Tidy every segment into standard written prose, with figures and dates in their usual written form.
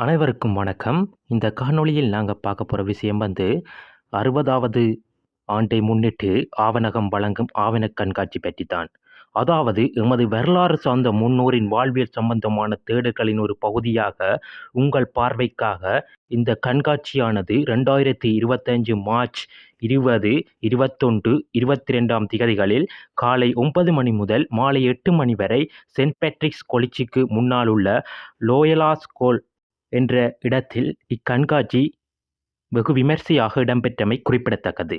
அனைவருக்கும் வணக்கம். இந்த காணொளியில் நாங்க பார்க்க போற விஷயம் 60வது ஆண்டை முன்னிட்டு ஆவணகம் வழங்கும் ஆவணக் கண்காட்சி பற்றித்தான். அதாவது எமது வரலாறு சார்ந்த முன்னோரின் வாழ்வியல் சம்பந்தமான தேடல்களின் ஒரு பகுதியாக உங்கள் பார்வைக்காக இந்த கண்காட்சியானது 2025 மார்ச் 20, 21, 22ஆம் திகதிகளில் காலை 9 மணி முதல் மாலை 8 மணி வரை செயின்ட் பேட்ரிக்ஸ் கொலிச்சுக்கு முன்னாலுள்ள லோயலா ஸ்கூல் என்ற இடத்தில் இக்கண்காட்சி வெகு விமர்சையாக இடம்பெற்றமை குறிப்பிடத்தக்கது.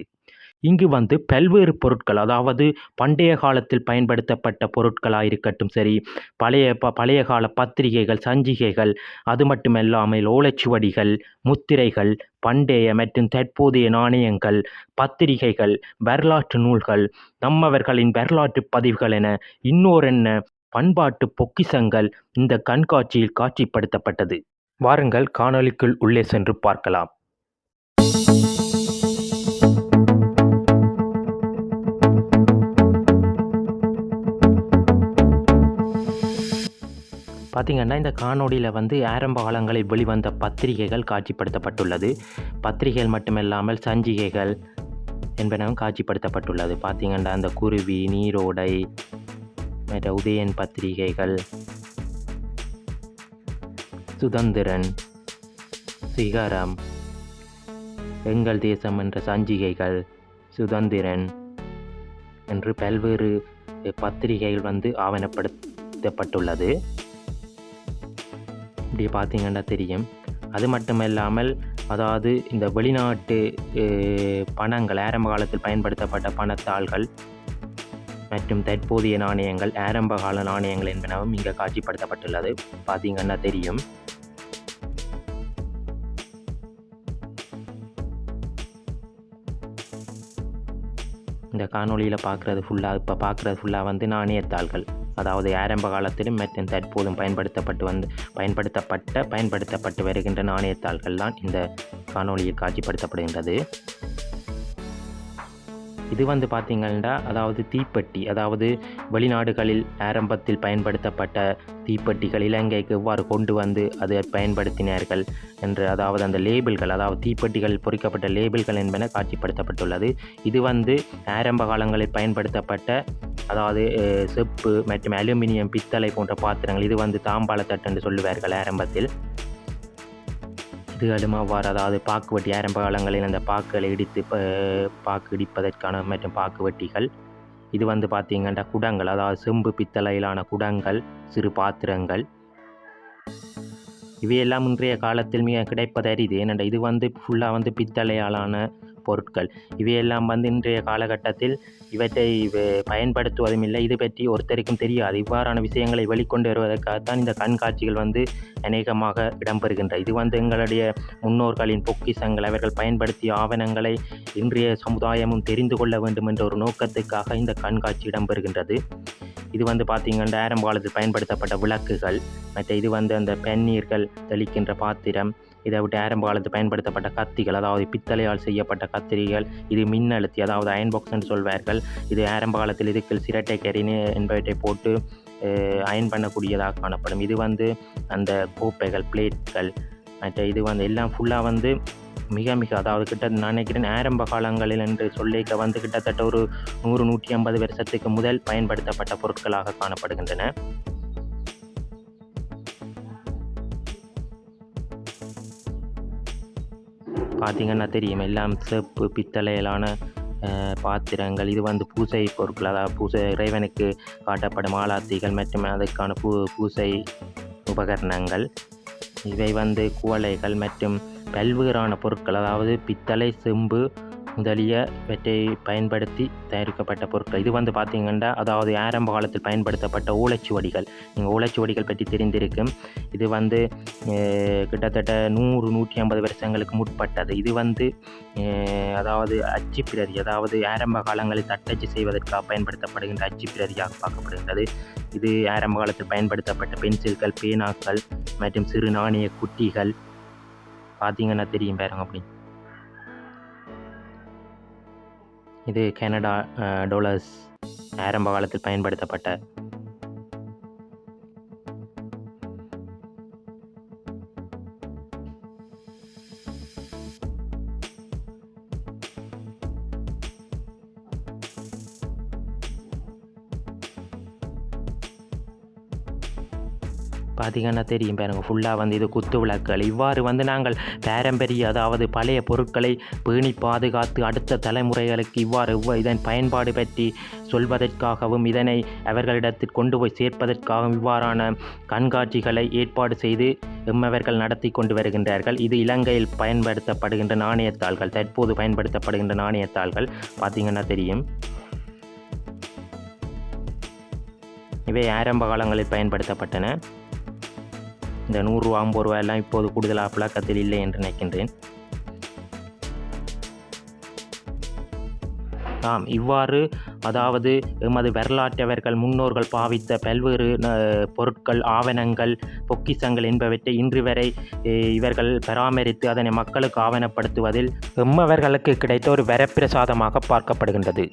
இங்கு பல்வேறு பொருட்கள், அதாவது பண்டைய காலத்தில் பயன்படுத்தப்பட்ட பொருட்களாயிருக்கட்டும் சரி, பழைய கால பத்திரிகைகள், சஞ்சிகைகள், அது மட்டுமல்லாமல் ஓலைச்சுவடிகள், முத்திரைகள், பண்டைய மற்றும் தற்போதைய நாணயங்கள், பத்திரிகைகள், வரலாற்று நூல்கள், நம்மவர்களின் வரலாற்று பதிவுகள் என இன்னோரென்ன பண்பாட்டு பொக்கிஷங்கள் இந்த கண்காட்சியில் காட்சிப்படுத்தப்பட்டது. வாருங்கள் காணொளிக்குள் உள்ளே சென்று பார்க்கலாம். பார்த்தீங்கன்னா, இந்த காணொளியில் ஆரம்ப காலங்களில் வெளிவந்த பத்திரிகைகள் காட்சிப்படுத்தப்பட்டுள்ளது. பத்திரிகைகள் மட்டுமல்லாமல் சஞ்சிகைகள் என்பனவும் காட்சிப்படுத்தப்பட்டுள்ளது. பார்த்தீங்கன்னா, அந்த குருவி, நீரோடை, மற்ற உதயன் பத்திரிகைகள், சுதந்திரன், சிகரம், எங்கள் தேசம் என்ற சஞ்சிகைகள், சுதந்திரன் என்று பல்வேறு பத்திரிகைகள் ஆவணப்படுத்தப்பட்டுள்ளது. இப்படி பார்த்தீங்கன்னா தெரியும். அது மட்டுமல்லாமல், அதாவது இந்த வெளிநாட்டு பணங்கள், ஆரம்ப காலத்தில் பயன்படுத்தப்பட்ட பணத்தாள்கள் மற்றும் தற்போதைய நாணயங்கள், ஆரம்ப கால நாணயங்கள் என்பனவும் இங்கே காட்சிப்படுத்தப்பட்டுள்ளது. பார்த்தீங்கன்னா தெரியும். இந்த காணொளியில் பார்க்குறது ஃபுல்லாக நாணயத்தாள்கள், அதாவது ஆரம்ப காலத்திலும் மற்றும் தற்போதும் பயன்படுத்தப்பட்டு வருகின்ற நாணயத்தாள்கள் தான் இந்த காணொளியில் காட்சிப்படுத்தப்படுகின்றது. இது பார்த்தீங்கன்னா, அதாவது தீப்பெட்டி, அதாவது வெளிநாடுகளில் ஆரம்பத்தில் பயன்படுத்தப்பட்ட தீப்பெட்டிகள் இலங்கைக்கு எவ்வாறு கொண்டு அதை பயன்படுத்தினார்கள் என்று, அதாவது அந்த லேபிள்கள், அதாவது தீப்பெட்டிகளில் பொறிக்கப்பட்ட லேபிள்கள் என்பன காட்சிப்படுத்தப்பட்டுள்ளது. இது ஆரம்ப காலங்களில் பயன்படுத்தப்பட்ட, அதாவது செப்பு மற்றும் அலுமினியம், பித்தளை போன்ற பாத்திரங்கள். இது தாம்பாளத்தட்டு என்று சொல்லுவார்கள் ஆரம்பத்தில். இதுகளும் அவ்வாறு, அதாவது பாக்கு வெட்டி, ஆரம்ப காலங்களில் அந்த பாக்குகளை பாக்கு இடிப்பதற்கான மற்றும் பாக்கு வெட்டிகள். இது பார்த்தீங்கன்னா குடங்கள், அதாவது செம்பு பித்தளையிலான குடங்கள், சிறு பாத்திரங்கள். இவையெல்லாம் இன்றைய காலத்தில் மிக கிடைப்பது அரிது. ஏனென்றால் இது ஃபுல்லாக பித்தளையாலான பொருட்கள். இவையெல்லாம் இன்றைய காலகட்டத்தில் இவற்றை பயன்படுத்துவதும் இல்லை. இது பற்றி ஒருத்தருக்கும் தெரியாது. இவ்வாறான விஷயங்களை வெளிக்கொண்டு வருவதற்காகத்தான் இந்த கண்காட்சிகள் அநேகமாக இடம்பெறுகின்றன. இது எங்களுடைய முன்னோர்களின் பொக்கிஷங்கள், அவர்கள் பயன்படுத்திய ஆவணங்களை இன்றைய சமுதாயமும் தெரிந்து கொள்ள வேண்டும் என்ற ஒரு நோக்கத்துக்காக இந்த கண்காட்சி இடம்பெறுகின்றது. இது பார்த்தீங்கன்னா ஆரம்ப காலத்தில் பயன்படுத்தப்பட்ட விளக்குகள், மற்ற இது அந்த பன்னீர்கள் தெளிக்கின்ற பாத்திரம். இதை விட்டு ஆரம்ப காலத்தில் பயன்படுத்தப்பட்ட கத்திகள், அதாவது பித்தளையால் செய்யப்பட்ட கத்திரிகள். இது மின்னழுத்தி, அதாவது அயன் பாக்ஸ் என்று சொல்வார்கள். இது ஆரம்ப காலத்தில் இதுக்கு சிரட்டை கரின்னு என்பவற்றை போட்டு அயன் பண்ணக்கூடியதாக காணப்படும். இது அந்த கோப்பைகள், பிளேட்கள், மற்ற இது எல்லாம் ஃபுல்லாக மிக மிக, அதாவது நான் நினைக்கிறேன் ஆரம்ப காலங்களில் என்று சொல்லிக்க கிட்டத்தட்ட ஒரு 100-150 வருஷத்துக்கு முதல் பயன்படுத்தப்பட்ட பொருட்களாக காணப்படுகின்றன. பார்த்தீங்கன்னா தெரியும், எல்லாம் செப்பு பித்தளையிலான பாத்திரங்கள். இது பூசை பொருட்கள், அதாவது இறைவனுக்கு காட்டப்படும் ஆலாத்திகள் மற்றும் அதற்கான பூசை உபகரணங்கள். இவை குவளைகள் மற்றும் பல்வேறான பொருட்கள், அதாவது பித்தளை, செம்பு முதலியவற்றை பயன்படுத்தி தயாரிக்கப்பட்ட பொருட்கள். இது பார்த்தீங்கன்னா, அதாவது ஆரம்ப காலத்தில் பயன்படுத்தப்பட்ட ஓலைச்சுவடிகள். நீங்கள் ஓலைச்சுவடிகள் பற்றி தெரிந்திருக்கும். இது கிட்டத்தட்ட 100-150 வருஷங்களுக்கு முற்பட்டது. இது அதாவது அச்சு பிரதி, அதாவது ஆரம்ப காலங்களில் தட்டச்சு செய்வதற்காக பயன்படுத்தப்படுகின்ற அச்சு பிரதியாக பார்க்கப்படுகின்றது. இது ஆரம்ப காலத்தில் பயன்படுத்தப்பட்ட பென்சில்கள், பேனாக்கள் மற்றும் சிறு நாணய குட்டிகள். பார்த்தீங்கன்னா தெரியும் பாருங்க. அப்படி இது கனடா டாலர்ஸ், ஆரம்ப காலத்தில் பயன்படுத்தப்பட்ட. பார்த்தீங்கன்னா தெரியும் பாருங்கள், ஃபுல்லாக வந்து இது குத்து விளக்குகள். இவ்வாறு வந்து நாங்கள் பாரம்பரிய, அதாவது பழைய பொருட்களை பேணி பாதுகாத்து அடுத்த தலைமுறைகளுக்கு இவ்வாறு இதன் பயன்பாடு பற்றி சொல்வதற்காகவும் இதனை அவர்களிடத்தில் கொண்டு போய் சேர்ப்பதற்காகவும் இவ்வாறான கண்காட்சிகளை ஏற்பாடு செய்து எம்மவர்கள் நடத்தி கொண்டு வருகின்றார்கள். இது இலங்கையில் பயன்படுத்தப்படுகின்ற நாணயத்தாள்கள், தற்போது பயன்படுத்தப்படுகின்ற நாணயத்தாள்கள் பார்த்தீங்கன்னா தெரியும். இவை ஆரம்ப காலங்களில் பயன்படுத்தப்பட்டன. இந்த 100 ரூபா 50 ரூபா எல்லாம் இப்போது கூடுதலாக புழக்கத்தில் இல்லை என்று நினைக்கின்றேன். ஆம், இவ்வாறு அதாவது எமது வரலாற்றவர்கள் முன்னோர்கள் பாவித்த பல்வேறு பொருட்கள், ஆவணங்கள், பொக்கிஷங்கள் என்பவற்றை இன்று வரை இவர்கள் பராமரித்து அதனை மக்களுக்கு ஆவணப்படுத்துவதில் எம்மவர்களுக்கு கிடைத்த ஒரு வரப்பிரசாதமாக பார்க்கப்படுகின்றது.